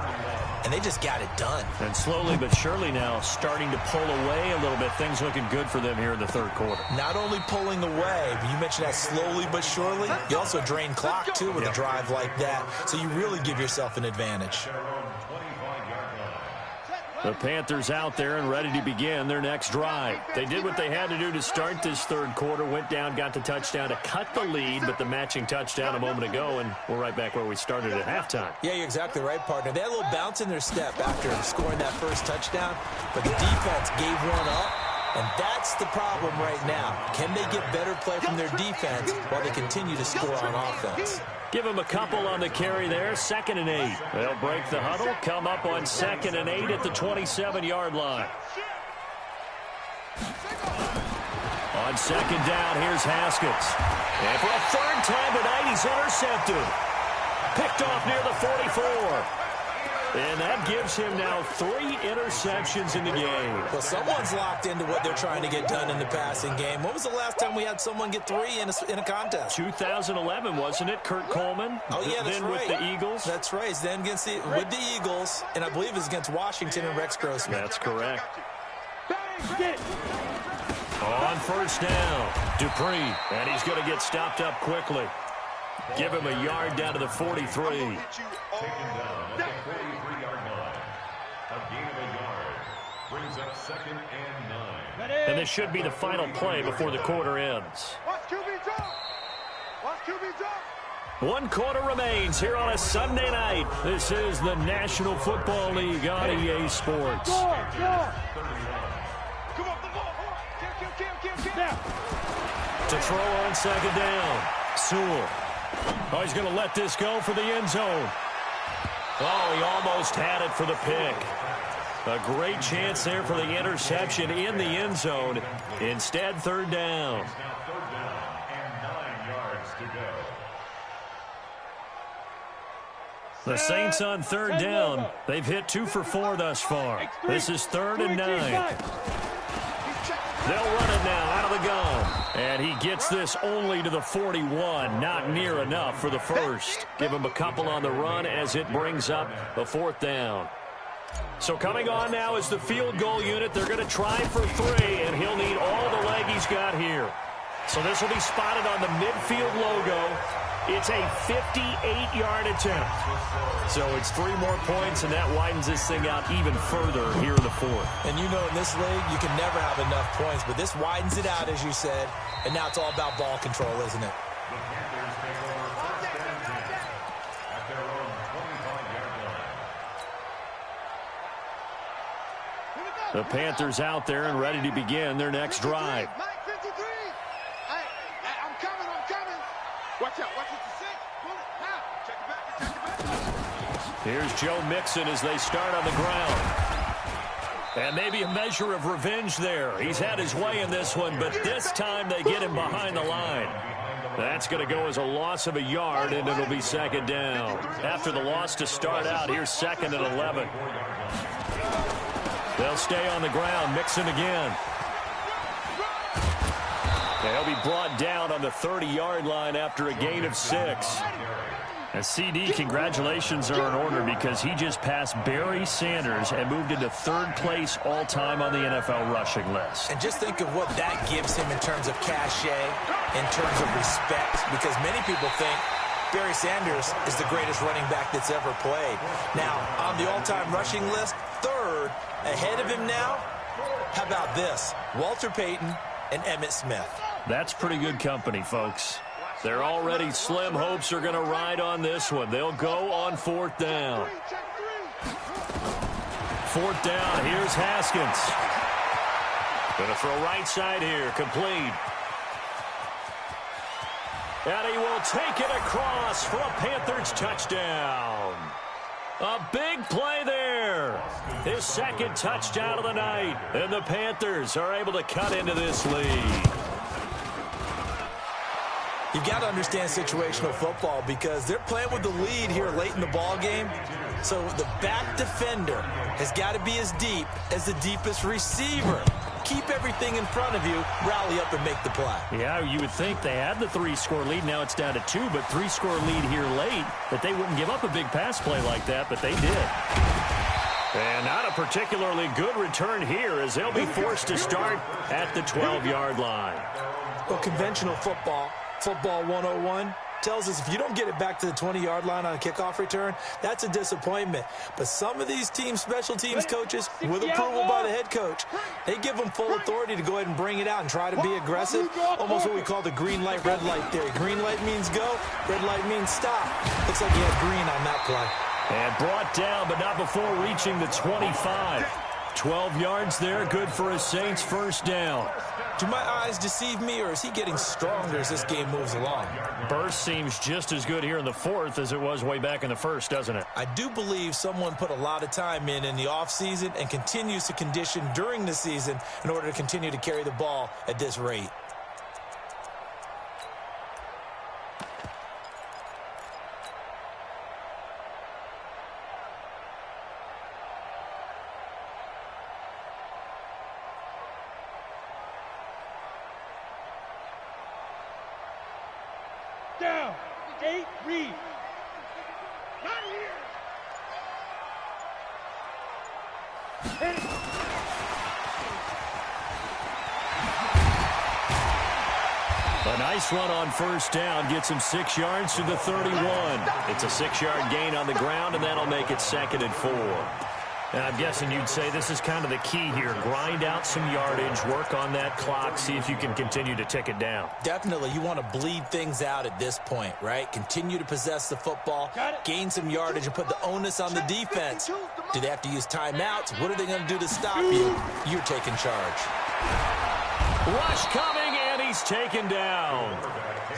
And they just got it done. And slowly but surely now starting to pull away a little bit. Things looking good for them here in the third quarter. Not only pulling away, but you mentioned that slowly but surely. You also drain clock, too, with a drive like that. So you really give yourself an advantage. The Panthers out there and ready to begin their next drive. They did what they had to do to start this third quarter, went down, got the touchdown to cut the lead, but the matching touchdown a moment ago, and we're right back where we started at halftime. Yeah, you're exactly right, partner. They had a little bounce in their step after scoring that first touchdown, but the defense gave one up, and that's the problem right now. Can they get better play from their defense while they continue to score on offense? Give them a couple on the carry there, 2nd and 8. They'll break the huddle, come up on 2nd and 8 at the 27-yard line. On 2nd down, here's Haskins. And for a 3rd time tonight, he's intercepted. Picked off near the 44. And that gives him now 3 interceptions in the game. Well, someone's locked into what they're trying to get done in the passing game. When was the last time we had someone get 3 in a contest? 2011, wasn't it? Kurt Coleman. Oh, yeah, that's then right. With the Eagles. That's right. It's then with the Eagles, and I believe it's against Washington and Rex Grossman. That's correct. On 1st down, Dupree, and he's going to get stopped up quickly. Give him a yard down to the 43. Taken down at the 43-yard line. A gain of a yard brings up 2nd and 9. And this should be the final play before the quarter ends. Watch QB jump. Watch QB jump. 1 quarter remains here on a Sunday night. This is the National Football League on EA Sports. Come on, the ball. Kill. To throw on 2nd down, Sewell. Oh, he's going to let this go for the end zone. Oh, he almost had it for the pick. A great chance there for the interception in the end zone. Instead, 3rd down. It's now 3rd down and 9 yards to go. The Saints on 3rd down. They've hit 2 for 4 thus far. This is 3rd and 9. They'll run it now out of the gun. And he gets this only to the 41. Not near enough for the first. Give him a couple on the run as it brings up a 4th down. So coming on now is the field goal unit. They're going to try for 3, and he'll need all the leg he's got here. So this will be spotted on the midfield logo. It's a 58-yard attempt. So it's 3 more points, and that widens this thing out even further here in the 4th. And you know in this league, you can never have enough points, but this widens it out, as you said, and now it's all about ball control, isn't it? The Panthers take over 1st and 10 at their own 25-yard line. The Panthers out there and ready to begin their next drive. Mike 53. I'm coming. Watch out. Watch it to 6. Pull it. Now. Check it back. Here's Joe Mixon as they start on the ground. And maybe a measure of revenge there. He's had his way in this one, but this time they get him behind the line. That's going to go as a loss of a yard, and it'll be 2nd down. After the loss to start out, here's 2nd and 11. They'll stay on the ground. Mixon again. They'll be brought down on the 30-yard line after a gain of 6. And CD, congratulations are in order because he just passed Barry Sanders and moved into 3rd place all-time on the NFL rushing list. And just think of what that gives him in terms of cachet, in terms of respect, because many people think Barry Sanders is the greatest running back that's ever played. Now, on the all-time rushing list, 3rd, ahead of him now, how about this? Walter Payton and Emmitt Smith. That's pretty good company, folks. They're already slim hopes are going to ride on this one. They'll go on 4th down. 4th down, here's Haskins. Going to throw right side here, complete. And he will take it across for a Panthers touchdown. A big play there. His 2nd touchdown of the night. And the Panthers are able to cut into this lead. You've got to understand situational football because they're playing with the lead here late in the ball game. So the back defender has got to be as deep as the deepest receiver. Keep everything in front of you, rally up and make the play. Yeah, you would think they had the 3-score lead. Now it's down to 2, but 3-score lead here late, that they wouldn't give up a big pass play like that, but they did. And not a particularly good return here as they'll be forced to start at the 12-yard line. Well, conventional football 101, tells us if you don't get it back to the 20-yard line on a kickoff return, that's a disappointment. But some of these special teams coaches, with approval by the head coach, they give them full authority to go ahead and bring it out and try to be aggressive, almost what we call the green light, red light theory. Green light means go, red light means stop. Looks like he had green on that play. And brought down, but not before reaching the 25. 12 yards there, good for a Saints first down. Do my eyes deceive me, or is he getting stronger as this game moves along? Burst seems just as good here in the fourth as it was way back in the first, doesn't it? I do believe someone put a lot of time in the offseason and continues to condition during the season in order to continue to carry the ball at this rate. Down. 8, read. Not here. A nice run on first down gets him 6 yards to the 31. It's a 6-yard gain on the ground, and that'll make it 2nd and 4. And I'm guessing you'd say this is kind of the key here. Grind out some yardage, work on that clock, see if you can continue to tick it down. Definitely. You want to bleed things out at this point, right? Continue to possess the football, gain some yardage, and put the onus on the defense. Do they have to use timeouts? What are they going to do to stop you? You're taking charge. Rush coming, and he's taken down.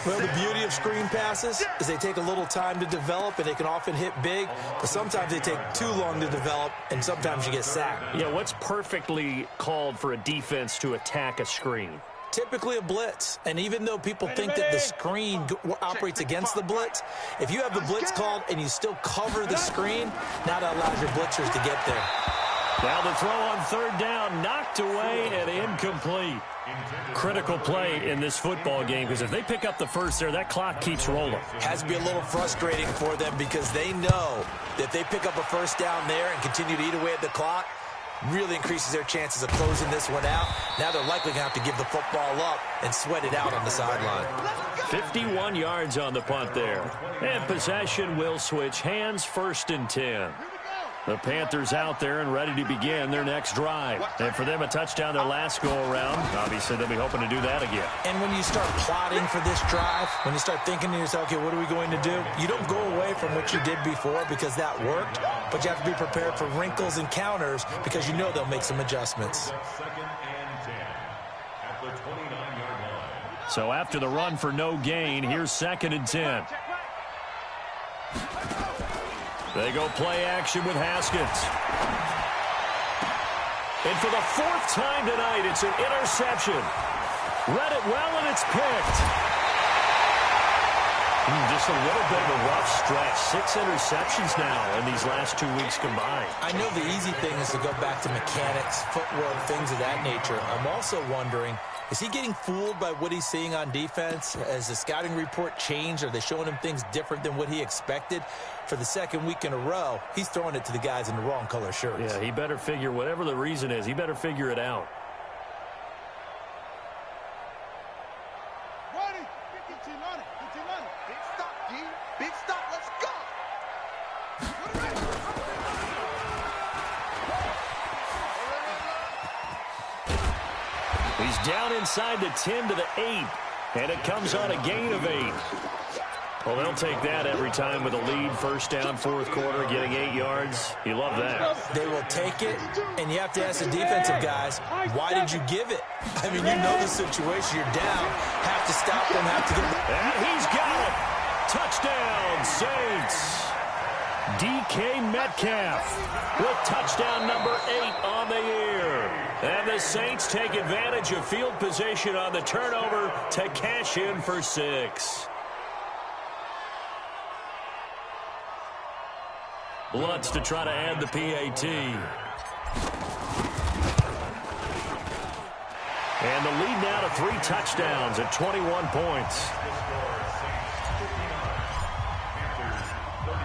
Well, the beauty of screen passes is they take a little time to develop, and they can often hit big, but sometimes they take too long to develop, and sometimes you get sacked. Yeah, what's perfectly called for a defense to attack a screen? Typically a blitz, and even though people think that the screen operates against the blitz, if you have the blitz called and you still cover the screen, now that allows your blitzers to get there. Now the throw on third down, knocked away and incomplete. Critical play in this football game, because if they pick up the first there, that clock keeps rolling. Has to be a little frustrating for them because they know that if they pick up a first down there and continue to eat away at the clock, really increases their chances of closing this one out. Now they're likely going to have to give the football up and sweat it out on the sideline. 51 yards on the punt there. And possession will switch hands, 1st and 10. The Panthers out there and ready to begin their next drive. And for them, a touchdown their last go-around. Obviously, they'll be hoping to do that again. And when you start plotting for this drive, when you start thinking to yourself, okay, what are we going to do? You don't go away from what you did before because that worked, but you have to be prepared for wrinkles and counters because you know they'll make some adjustments. 2nd and 10 at the 29-yard line. So after the run for no gain, here's 2nd and 10. They go play action with Haskins. And for the 4th time tonight, it's an interception. Read it well, and it's picked. Just a little bit of a rough stretch. 6 interceptions now in these last 2 weeks combined. I know the easy thing is to go back to mechanics, footwork, things of that nature. I'm also wondering, is he getting fooled by what he's seeing on defense? Has the scouting report changed? Are they showing him things different than what he expected? For the 2nd week in a row, he's throwing it to the guys in the wrong color shirts. Yeah, he better figure, whatever the reason is, he better figure it out. Big stop, G. Big stop. Let's go. He's down inside the 10 to the 8, and it comes on a gain of 8. Well, they'll take that every time with a lead. First down, 4th quarter, getting 8 yards. You love that. They will take it, and you have to ask the defensive guys, why did you give it? I mean, you know the situation. You're down. Have to stop them, have to get them. And he's got it. Touchdown, Saints. DK Metcalf with touchdown number 8 on the year. And the Saints take advantage of field position on the turnover to cash in for 6. Lutz to try to add the PAT. And the lead now to 3 touchdowns at 21 points.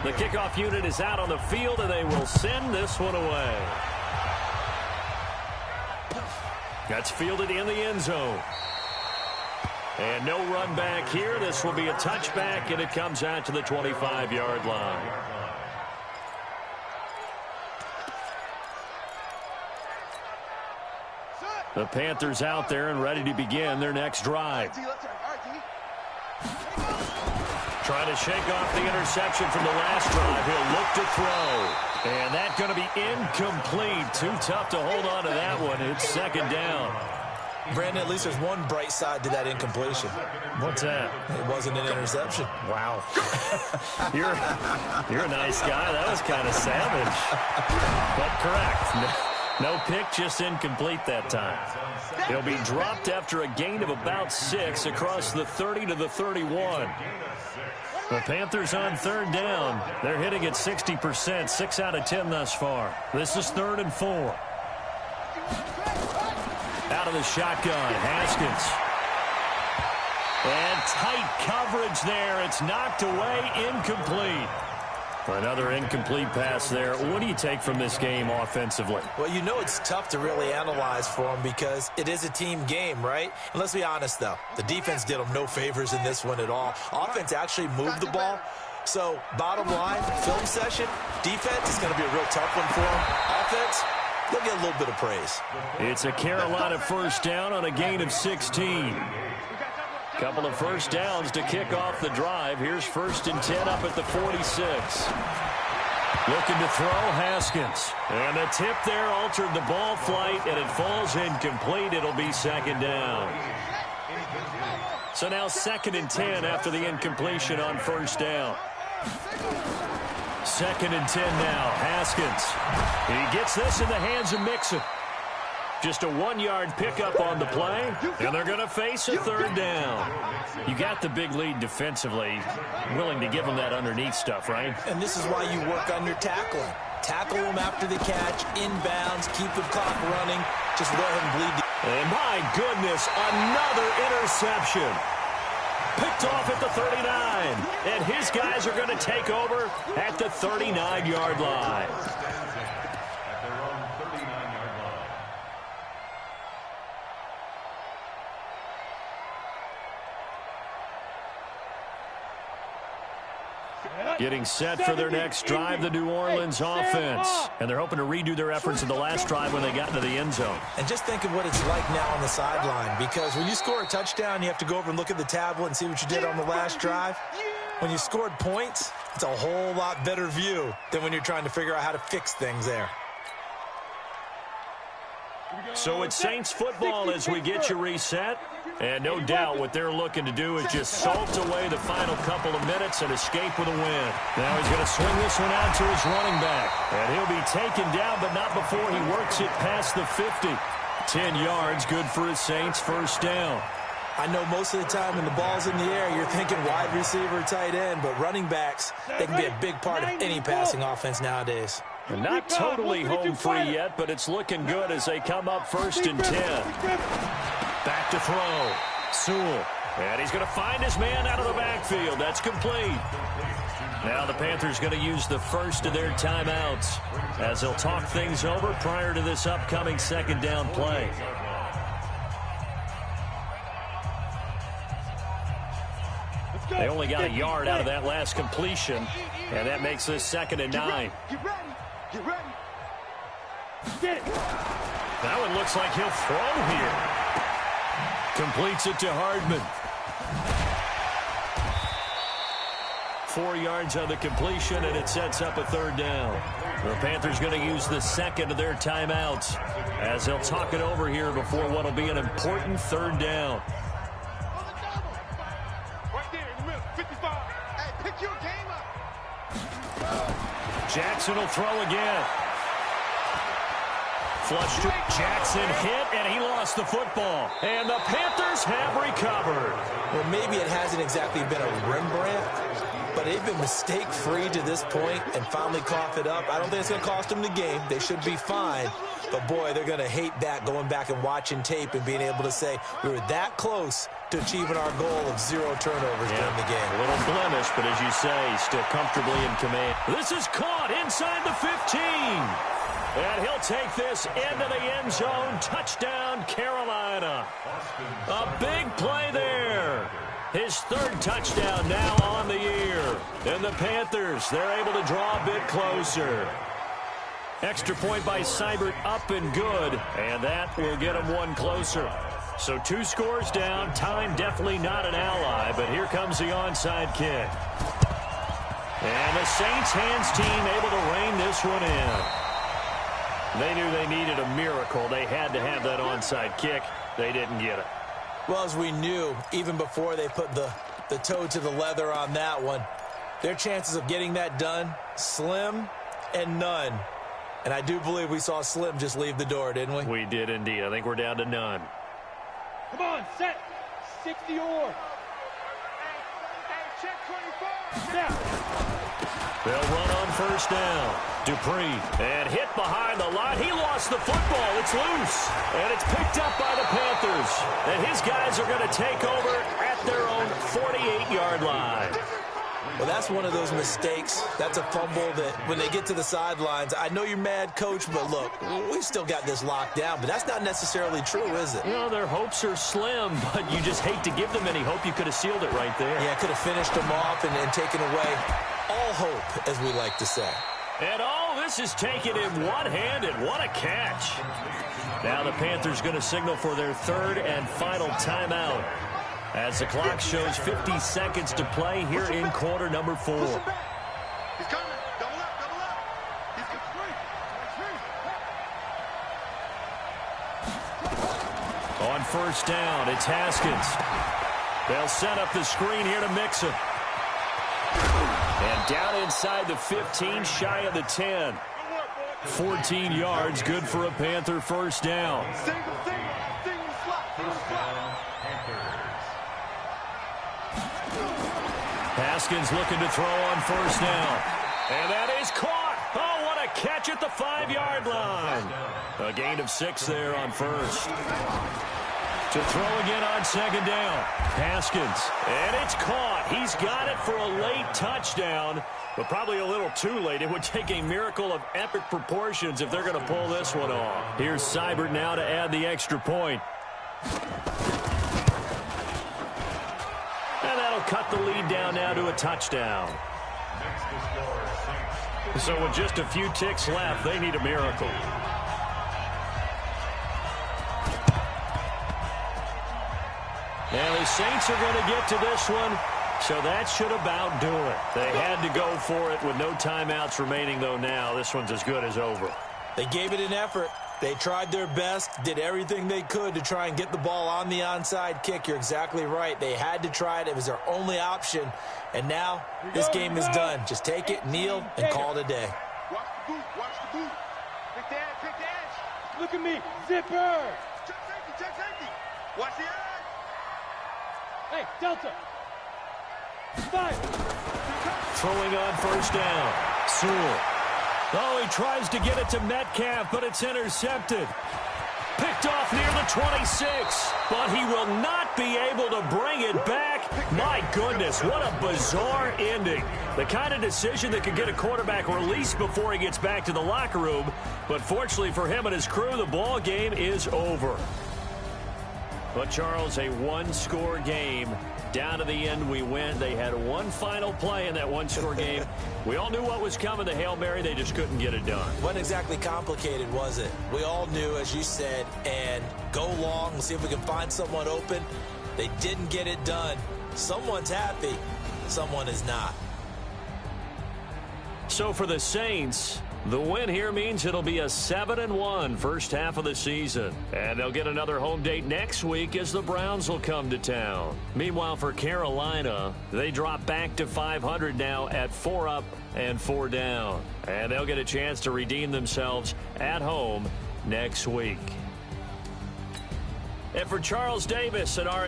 The kickoff unit is out on the field, and they will send this one away. That's fielded in the end zone. And no run back here. This will be a touchback, and it comes out to the 25-yard line. The Panthers out there and ready to begin their next drive. Trying to shake off the interception from the last drive. He'll look to throw. And that's going to be incomplete. Too tough to hold on to that one. It's second down. Brandon, at least there's one bright side to that incompletion. What's that? It wasn't an interception. Wow. You're a nice guy. That was kind of savage. But correct. No pick, just incomplete that time. He'll be dropped after a gain of about 6 across the 30 to the 31. The Panthers on third down. They're hitting at 60%, 6 out of 10 thus far. This is 3rd and 4. Out of the shotgun, Haskins. And tight coverage there. It's knocked away, incomplete. Another incomplete pass there. What do you take from this game offensively? Well, you know it's tough to really analyze for them because it is a team game, right? And let's be honest, though. The defense did them no favors in this one at all. Offense actually moved the ball. So, bottom line, film session, defense is going to be a real tough one for them. Offense, they'll get a little bit of praise. It's a Carolina first down on a gain of 16. Couple of first downs to kick off the drive. Here's 1st and 10 up at the 46. Looking to throw, Haskins. And the tip there altered the ball flight, and it falls incomplete. It'll be second down. So now 2nd and 10 after the incompletion on first down. 2nd and 10 now, Haskins. He gets this in the hands of Mixon. Just a 1-yard pickup on the play, and they're going to face a 3rd down. You got the big lead defensively. Willing to give them that underneath stuff, right? And this is why you work on your tackling. Tackle them after the catch, inbounds, keep the clock running. Just let him bleed. And my goodness, another interception. Picked off at the 39. And his guys are going to take over at the 39-yard line. Getting set for their next drive, the New Orleans offense. And they're hoping to redo their efforts in the last drive when they got into the end zone. And just think of what it's like now on the sideline, because when you score a touchdown, you have to go over and look at the tablet and see what you did on the last drive. When you scored points, it's a whole lot better view than when you're trying to figure out how to fix things there. So it's Saints football as we get you reset. And no doubt what they're looking to do is just salt away the final couple of minutes and escape with a win. Now he's going to swing this one out to his running back. And he'll be taken down, but not before he works it past the 50. 10 yards, good for his Saints first down. I know most of the time when the ball's in the air, you're thinking wide receiver, tight end, but running backs, they can be a big part of any passing offense nowadays. And not totally home free yet, but it's looking good as they come up 1st and 10. Back to throw. Sewell. And he's going to find his man out of the backfield. That's complete. Now the Panthers going to use the first of their timeouts as they'll talk things over prior to this upcoming second down play. They only got a yard out of that last completion, and that makes this 2nd and 9. Get ready. Get it. That one looks like he'll throw here. Completes it to Hardman. 4 yards on the completion, and it sets up a 3rd down. The Panthers going to use the second of their timeouts as they'll talk it over here before what will be an important 3rd down. Right there in the middle, 55. Hey, pick your game up. Jackson will throw again. Flush to Jackson hit, and he lost the football. And the Panthers have recovered. Well, maybe it hasn't exactly been a Rembrandt, but they've been mistake-free to this point and finally cough it up. I don't think it's going to cost them the game. They should be fine. But, boy, they're going to hate that, going back and watching tape and being able to say we were that close to achieving our goal of 0 turnovers during the game. A little blemish, but as you say, still comfortably in command. This is caught inside the 15. And he'll take this into the end zone. Touchdown, Carolina. A big play there. His third touchdown now on the year. And the Panthers, they're able to draw a bit closer. Extra point by Seibert, up and good. And that will get him one closer. So 2 scores down. Time definitely not an ally, but here comes the onside kick. And the Saints hands team able to rein this one in. They knew they needed a miracle. They had to have that onside kick. They didn't get it. Well, as we knew, even before they put the toe to the leather on that one, their chances of getting that done, slim and none. And I do believe we saw Slim just leave the door, didn't we? We did indeed. I think we're down to none. Come on, set. 60 or. Hey, check 24. Snap. They'll run on first down. Dupree, and hit behind the line. He lost the football. It's loose. And it's picked up by the Panthers. And his guys are going to take over at their own 48-yard line. Well, that's one of those mistakes. That's a fumble that when they get to the sidelines, I know you're mad, Coach, but look, we've still got this locked down. But that's not necessarily true, is it? You know, their hopes are slim, but you just hate to give them any hope. You could have sealed it right there. Yeah, could have finished them off and taken away all hope, as we like to say. And this is taken in one-handed. What a catch. Now the Panthers going to signal for their third and final timeout as the clock shows 50 seconds to play here in quarter number 4. He's coming. Double up. He's got 3. On first down, it's Haskins. They'll set up the screen here to Mixon. And down inside the 15, shy of the 10. 14 yards, good for a Panther first down. Single slot. Haskins looking to throw on first down. And that is caught. Oh, what a catch at the 5-yard line. A gain of 6 there on first. To throw again on second down. Haskins. And it's caught. He's got it for a late touchdown, but probably a little too late. It would take a miracle of epic proportions if they're going to pull this one off. Here's Seibert now to add the extra point. And that'll cut the lead down now to a touchdown. So with just a few ticks left, they need a miracle. And the Saints are going to get to this one, so that should about do it. They had to go for it with no timeouts remaining, though now. This one's as good as over. They gave it an effort. They tried their best, did everything they could to try and get the ball on the onside kick. You're exactly right. They had to try it. It was their only option. And now this game is done. Just take it, kneel, and call it a day. Watch the boot. Pick the edge. Look at me. Zipper. Check safety. Watch the edge. Hey, Delta. 5. Throwing on first down. Sewell. Oh, he tries to get it to Metcalf, but it's intercepted. Picked off near the 26, but he will not be able to bring it back. My goodness, what a bizarre ending. The kind of decision that could get a quarterback released before he gets back to the locker room. But fortunately for him and his crew, the ball game is over. But, Charles, a one-score game. Down to the end, we win. They had one final play in that one-score game. We all knew what was coming, the Hail Mary. They just couldn't get it done. Wasn't exactly complicated, was it? We all knew, as you said, and go long. We'll see if we can find someone open. They didn't get it done. Someone's happy. Someone is not. So for the Saints, the win here means it'll be a 7-1 first half of the season. And they'll get another home date next week as the Browns will come to town. Meanwhile, for Carolina, they drop back to 500 now at 4 up and 4 down. And they'll get a chance to redeem themselves at home next week. And for Charles Davis and our